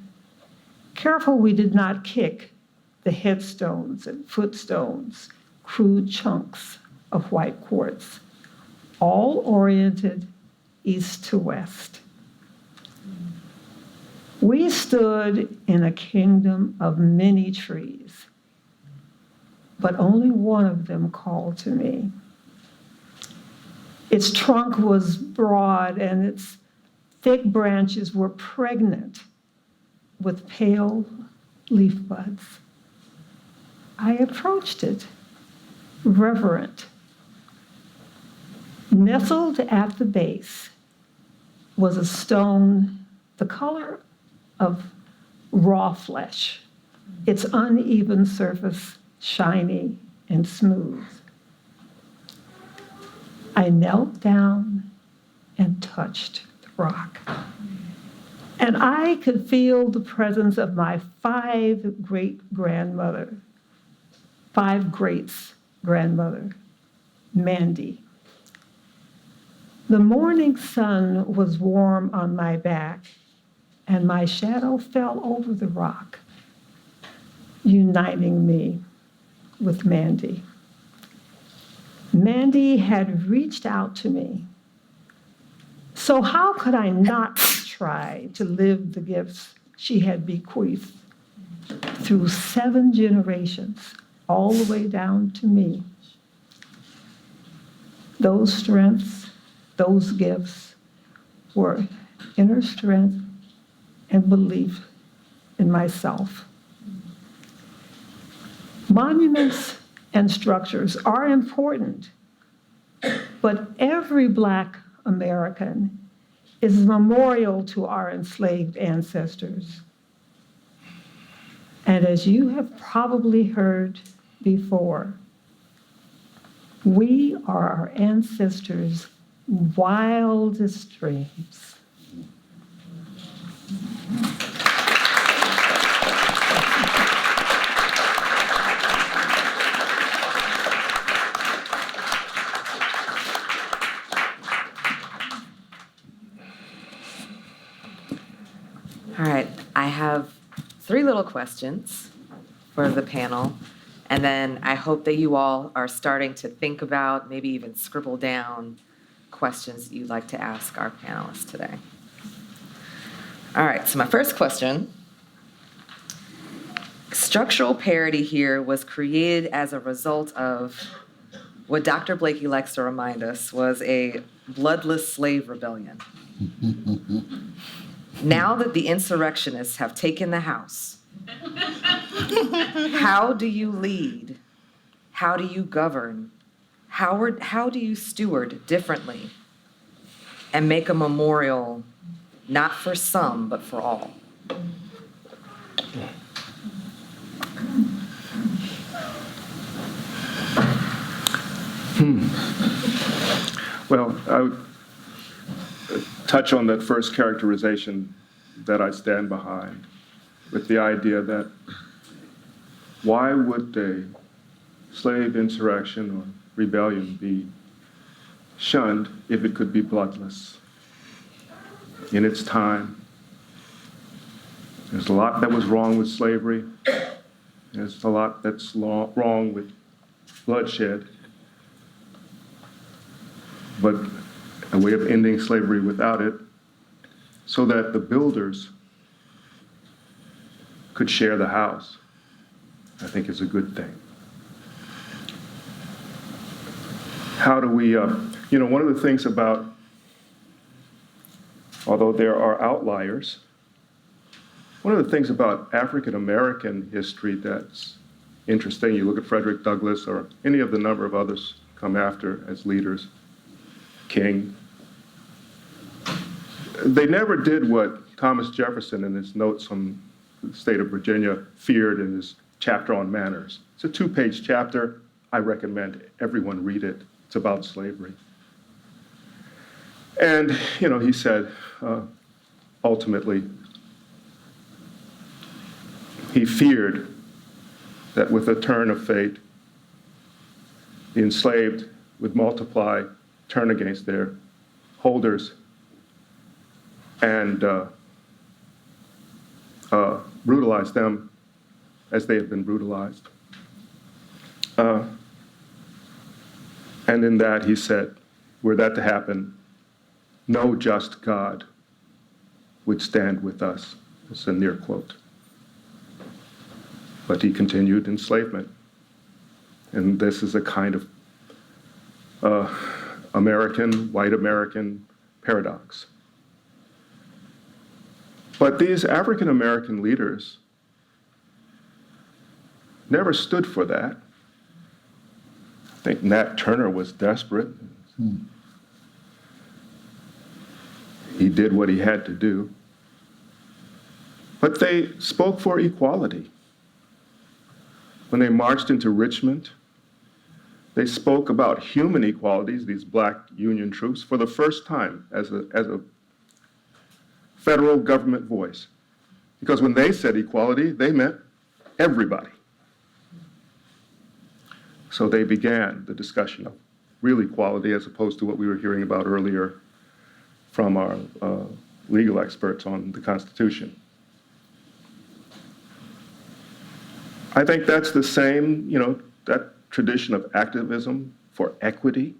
Careful we did not kick the headstones and footstones, crude chunks of white quartz, all oriented east to west. We stood in a kingdom of many trees, but only one of them called to me. Its trunk was broad and its thick branches were pregnant with pale leaf buds. I approached it, reverent. Nestled at the base was a stone the color of raw flesh, its uneven surface shiny and smooth. I knelt down and touched the rock. And I could feel the presence of my five greats-grandmother, Mandy. The morning sun was warm on my back, and my shadow fell over the rock, uniting me with Mandy. Mandy had reached out to me. So how could I not try to live the gifts she had bequeathed through 7 generations, all the way down to me? Those strengths, those gifts were inner strength and belief in myself. Monuments and structures are important, but every Black American is a memorial to our enslaved ancestors. And as you have probably heard before, we are our ancestors' wildest dreams. All right, I have 3 little questions for the panel, and then I hope that you all are starting to think about, maybe even scribble down questions that you'd like to ask our panelists today. All right, so my first question. Structural parity here was created as a result of what Dr. Blakey likes to remind us was a bloodless slave rebellion. Now that the insurrectionists have taken the House, how do you lead? How do you govern? How do you steward differently and make a memorial not for some, but for all? Well, I would touch on that first characterization that I stand behind, with the idea that why would a slave insurrection or rebellion be shunned if it could be bloodless? In its time, there's a lot that was wrong with slavery. There's a lot that's wrong with bloodshed. But a way of ending slavery without it, so that the builders could share the house, I think is a good thing. How do we, one of the things about, although there are outliers, one of the things about African American history that's interesting, you look at Frederick Douglass or any of the number of others come after as leaders, King, they never did what Thomas Jefferson in his notes on the state of Virginia feared in his chapter on manners. It's a 2-page chapter. I recommend everyone read it. It's about slavery. And, he said, ultimately, he feared that with a turn of fate, the enslaved would multiply, turn against their holders, and brutalize them as they had been brutalized. And in that, he said, were that to happen, no just God would stand with us. It's a near quote. But he continued enslavement. And this is a kind of white American paradox. But these African American leaders never stood for that. I think Nat Turner was desperate. He did what he had to do. But they spoke for equality. When they marched into Richmond, they spoke about human equalities, these Black Union troops, for the first time as a federal government voice. Because when they said equality, they meant everybody. So they began the discussion of real equality as opposed to what we were hearing about earlier from our legal experts on the Constitution. I think that's the same, that tradition of activism for equity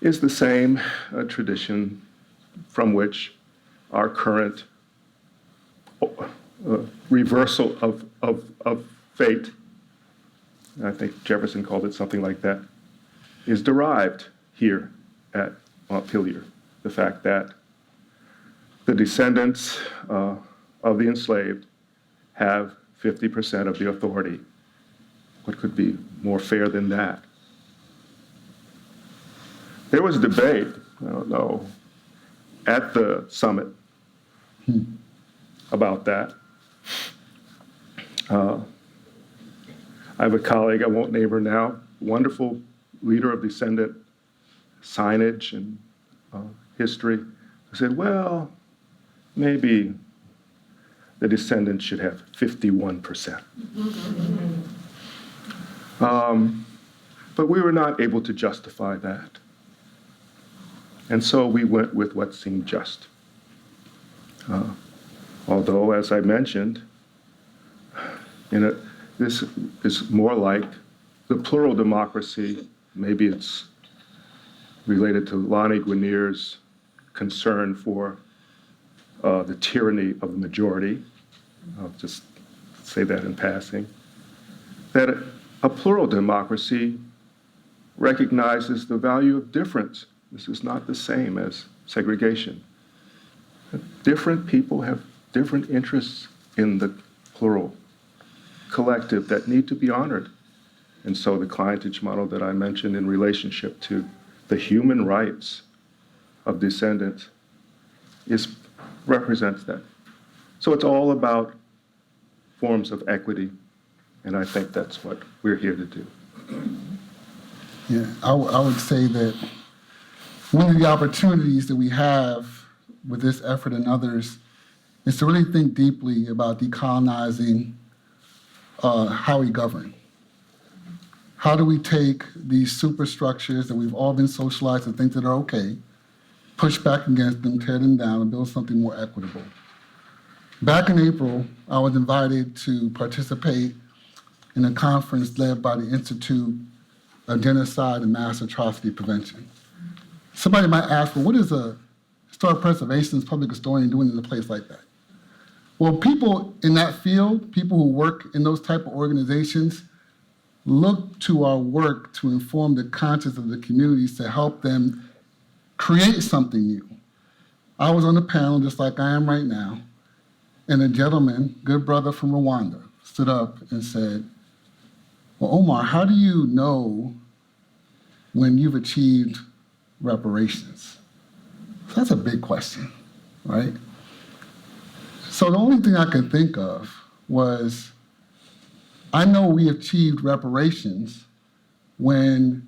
is the same tradition from which our current reversal of fate, I think Jefferson called it something like that, is derived here at Montpelier. The fact that the descendants of the enslaved have 50% of the authority. What could be more fair than that? There was debate, I don't know, at the summit about that. I have a colleague, I won't name her now, wonderful leader of descendant signage and history, who said, well, maybe the descendants should have 51%. But we were not able to justify that. And so we went with what seemed just. Although, as I mentioned, this is more like the plural democracy. Maybe it's related to Lonnie Guinier's concern for the tyranny of the majority. I'll just say that in passing. That a plural democracy recognizes the value of difference. This is not the same as segregation. Different people have different interests in the plural collective that need to be honored. And so the clientage model that I mentioned in relationship to the human rights of descendants represents that. So it's all about forms of equity, and I think that's what we're here to do. Yeah, I would say that one of the opportunities that we have with this effort and others is to really think deeply about decolonizing how we govern. How do we take these superstructures that we've all been socialized to think that are okay, push back against them, tear them down, and build something more equitable? Back in April, I was invited to participate in a conference led by the Institute of Genocide and Mass Atrocity Prevention. Somebody might ask, well, what is a historic preservationist public historian doing in a place like that? Well, people in that field, people who work in those type of organizations, look to our work to inform the conscience of the communities to help them create something new. I was on a panel just like I am right now, and a gentleman, good brother from Rwanda, stood up and said, well, Omar, how do you know when you've achieved reparations? That's a big question, right? So the only thing I could think of was, I know we achieved reparations when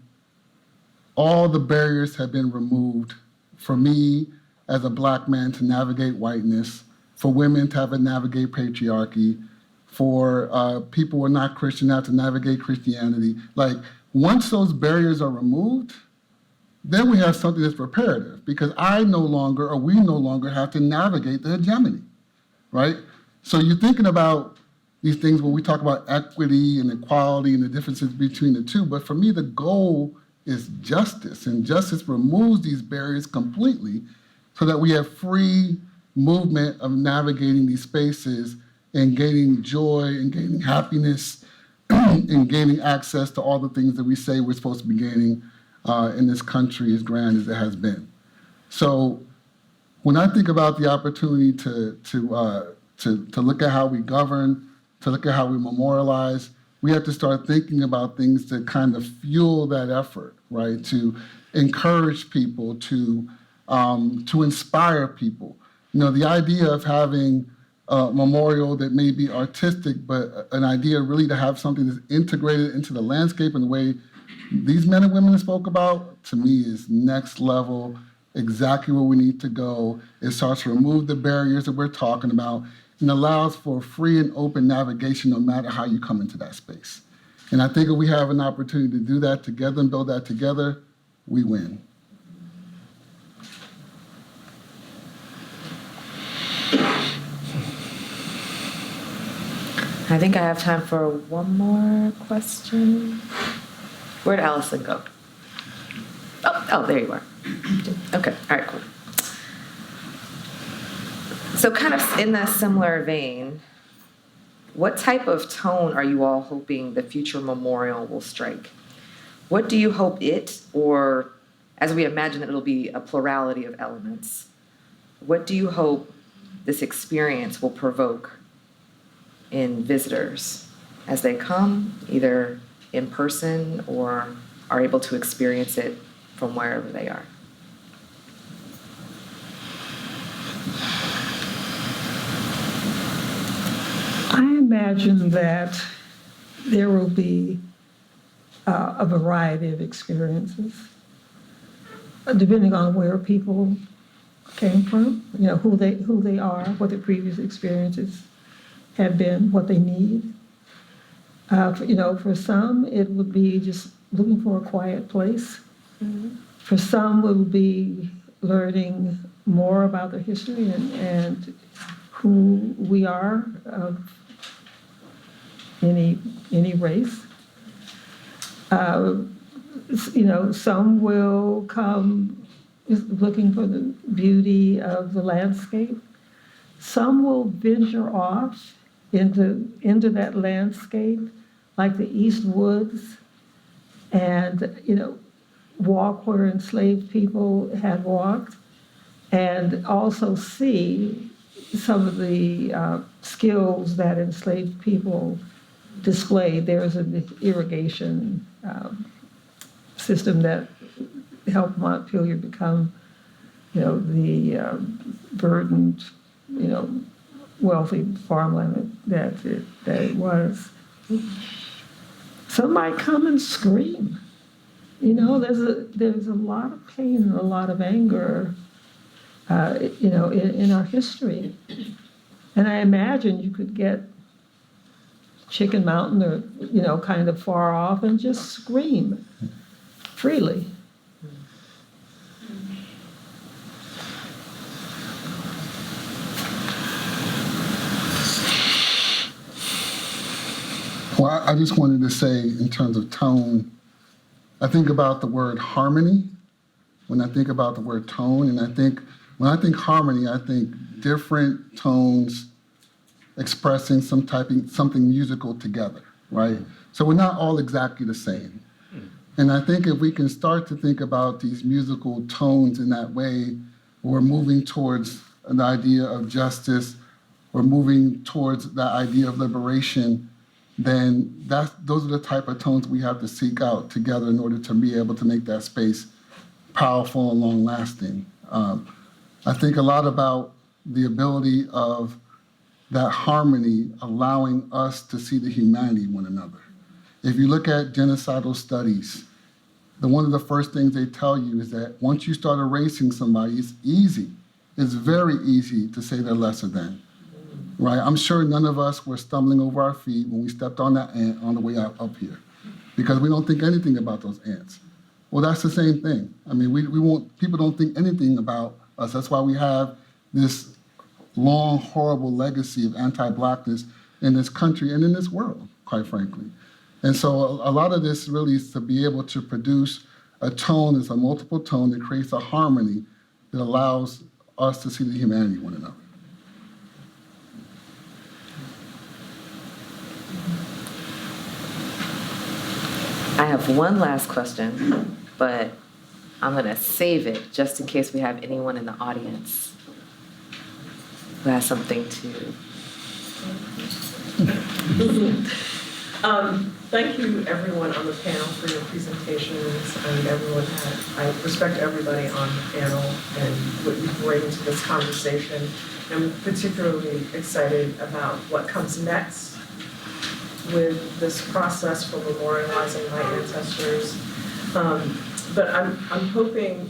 all the barriers have been removed for me as a Black man to navigate whiteness, for women to have to navigate patriarchy, for people who are not Christian to have to navigate Christianity. Like, once those barriers are removed, then we have something that's reparative, because I no longer, or we no longer have to navigate the hegemony, right? So you're thinking about these things when we talk about equity and equality and the differences between the two, but for me, the goal is justice, and justice removes these barriers completely so that we have free movement of navigating these spaces and gaining joy and gaining happiness and gaining access to all the things that we say we're supposed to be gaining in this country as grand as it has been. So when I think about the opportunity to look at how we govern, to look at how we memorialize, we have to start thinking about things that kind of fuel that effort, right? To encourage people, to inspire people. You know, the idea of having a memorial that may be artistic, but an idea really to have something that's integrated into the landscape in the way these men and women spoke about, to me, is next level, exactly where we need to go. It starts to remove the barriers that we're talking about and allows for free and open navigation no matter how you come into that space. And I think if we have an opportunity to do that together and build that together, we win. I think I have time for one more question. Where'd Allison go? Oh, there you are. Okay, all right, cool. So kind of in a similar vein, what type of tone are you all hoping the future memorial will strike? what do you hope it, or as we imagine that it'll be a plurality of elements, what do you hope this experience will provoke in visitors as they come, either in person or are able to experience it from wherever they are? I imagine that there will be a variety of experiences, depending on where people came from, who they are, what their previous experiences have been, what they need. For some, it would be just looking for a quiet place. For some, it would be learning more about their history and who we are of any race. Some will come looking for the beauty of the landscape. Some will venture off into that landscape, like the East Woods, and walk where enslaved people had walked, and also see some of the skills that enslaved people displayed. There's an irrigation system that helped Montpelier become, the verdant, wealthy farmland that it was. Some might come and scream. There's a lot of pain and a lot of anger, in our history. And I imagine you could get Chicken Mountain or, kind of far off and just scream freely. Well, I just wanted to say, in terms of tone, I think about the word harmony when I think about the word tone, and when I think harmony, I think different tones expressing something musical together, right? So we're not all exactly the same. And I think if we can start to think about these musical tones in that way, we're moving towards an idea of justice, we're moving towards that idea of liberation, then those are the type of tones we have to seek out together in order to be able to make that space powerful and long-lasting. I think a lot about the ability of that harmony allowing us to see the humanity in one another. If you look at genocidal studies, one of the first things they tell you is that once you start erasing somebody, it's easy. It's very easy to say they're lesser than. Right? I'm sure none of us were stumbling over our feet when we stepped on that ant on the way up here, because we don't think anything about those ants. Well, that's the same thing. I mean, people don't think anything about us. That's why we have this long, horrible legacy of anti-Blackness in this country and in this world, quite frankly. And so a lot of this really is to be able to produce a tone that's a multiple tone that creates a harmony that allows us to see the humanity in one another. I have one last question, but I'm going to save it just in case we have anyone in the audience who has something to. Thank you, everyone on the panel, for your presentations, and I respect everybody on the panel and what you bring to this conversation. I'm particularly excited about what comes next with this process for memorializing my ancestors. But I'm hoping,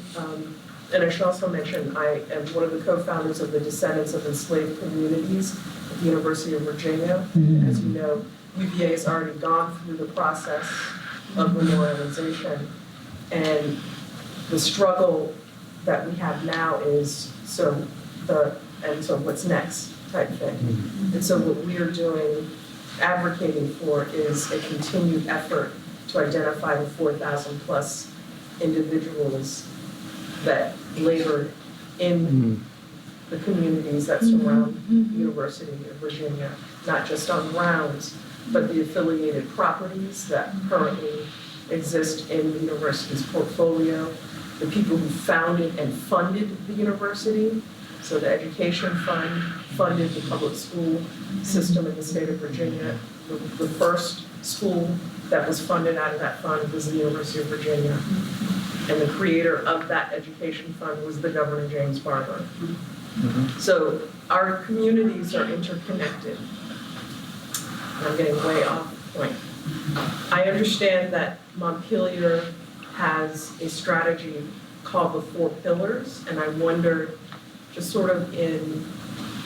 and I should also mention, I am one of the co-founders of the Descendants of Enslaved Communities at the University of Virginia. As you know, UVA has already gone through the process of memorialization, and the struggle that we have now is so what's next type thing. And so what we are doing, advocating for, is a continued effort to identify the 4,000 plus individuals that labored in the communities that surround the University of Virginia, not just on grounds, but the affiliated properties that currently exist in the university's portfolio, the people who founded and funded the university. So the education fund funded the public school system in the state of Virginia. The first school that was funded out of that fund was the University of Virginia. And the creator of that education fund was the Governor James Barber. So our communities are interconnected. And I'm getting way off point. I understand that Montpelier has a strategy called the 4 pillars, and I wonder, just sort of in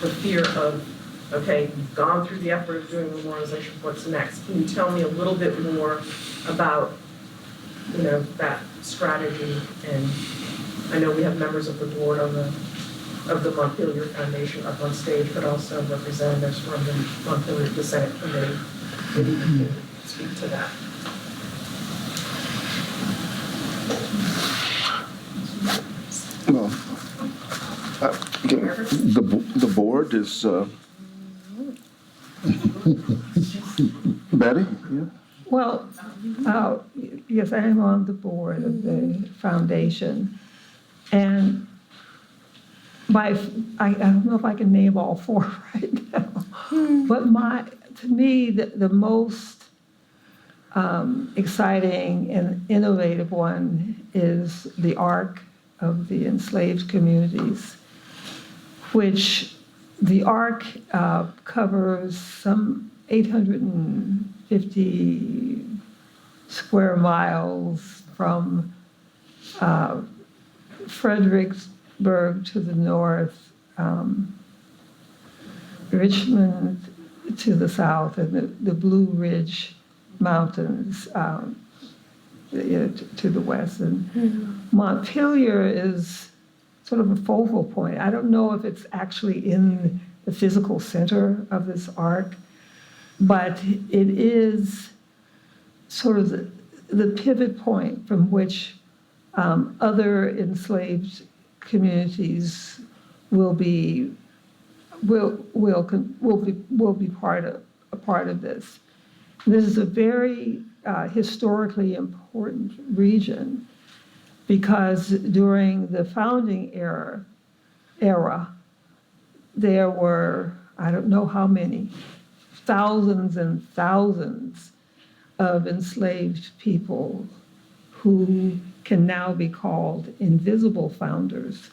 the fear of, okay, you've gone through the effort of doing memorialization, what's next? Can you tell me a little bit more about, you know, that strategy? And I know we have members of the board of the Montpelier Foundation up on stage, but also representatives from the Montpelier Descendant Committee. Maybe you can speak to that. Well, the board is, Betty? Yeah. Well, yes, I am on the board of the foundation. And I don't know if I can name all 4 right now. But to me, the most exciting and innovative one is the Arc of the Enslaved Communities, which the Arc covers some 850 square miles from Fredericksburg to the north, Richmond to the south, and the Blue Ridge Mountains to the west. And Montpelier is sort of a focal point. I don't know if it's actually in the physical center of this arc, but it is sort of the pivot point from which other enslaved communities will be part of this. This is a very historically important region because during the founding era, there were, I don't know how many, thousands and thousands of enslaved people who can now be called invisible founders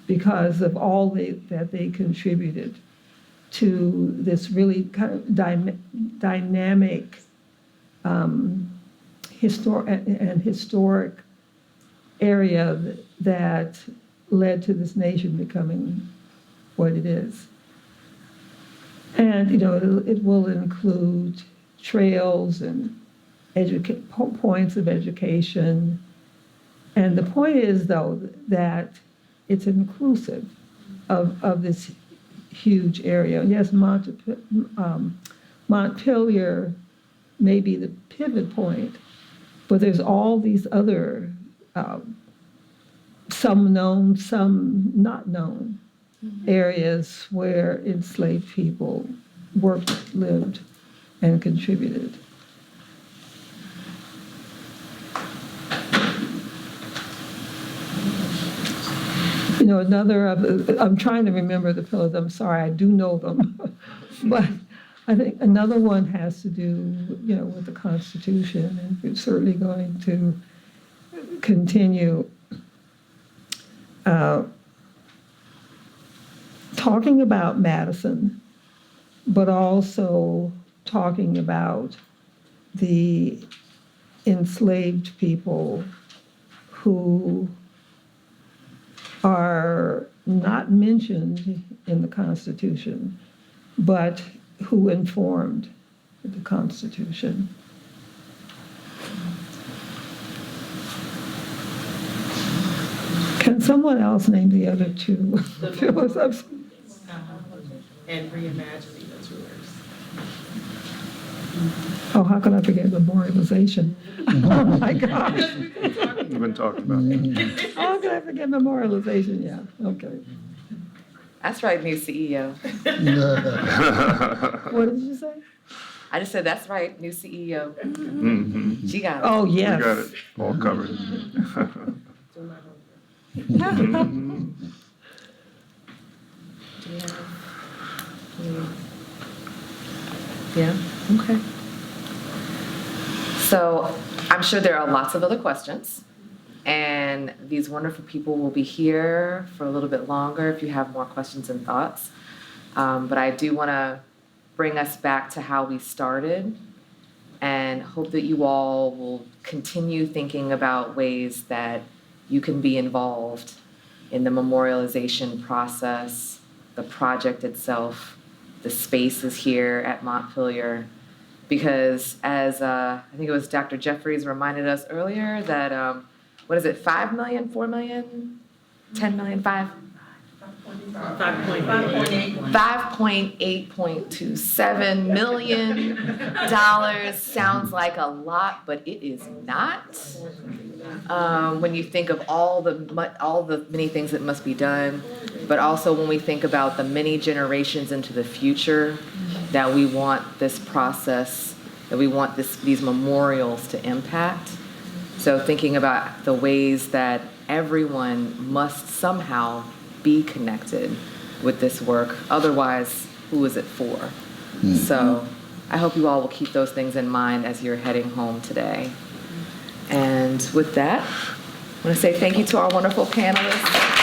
because of all that they contributed to this really kind of dynamic historic area that led to this nation becoming what it is. And, you know, it will include trails and points of education. And the point is, though, that it's inclusive of this huge area. Yes, Montpelier may be the pivot point, but there's all these other, some known, some not known, areas where enslaved people worked, lived, and contributed. You know, I'm trying to remember the pillars, I'm sorry, I do know them. But I think another one has to do, you know, with the Constitution, and we're certainly going to continue talking about Madison, but also talking about the enslaved people who are not mentioned in the Constitution, but who informed the Constitution. Can someone else name the other 2? And reimagining the tours. Oh, how can I forget Memorialization? Oh, my gosh. We've been talking about that. How can I forget Memorialization? Yeah, okay. That's right, new CEO. What did you say? I just said, that's right, new CEO. Mhm. She got it. Oh, We yes. got it all covered. Mhm. Do we have Yeah, okay. So I'm sure there are lots of other questions, and these wonderful people will be here for a little bit longer if you have more questions and thoughts. But I do want to bring us back to how we started, and hope that you all will continue thinking about ways that you can be involved in the memorialization process, the project itself, the spaces here at Montpelier. Because as I think it was Dr. Jeffries reminded us earlier that, what is it, 5 million, 4 million, 10 million, 5? 5.8.27 million dollars sounds like a lot, but it is not. When you think of all the many things that must be done, but also when we think about the many generations into the future that we want this process, that we want these memorials to impact. So thinking about the ways that everyone must somehow be connected with this work. Otherwise, who is it for? So I hope you all will keep those things in mind as you're heading home today. And with that, I want to say thank you to our wonderful panelists.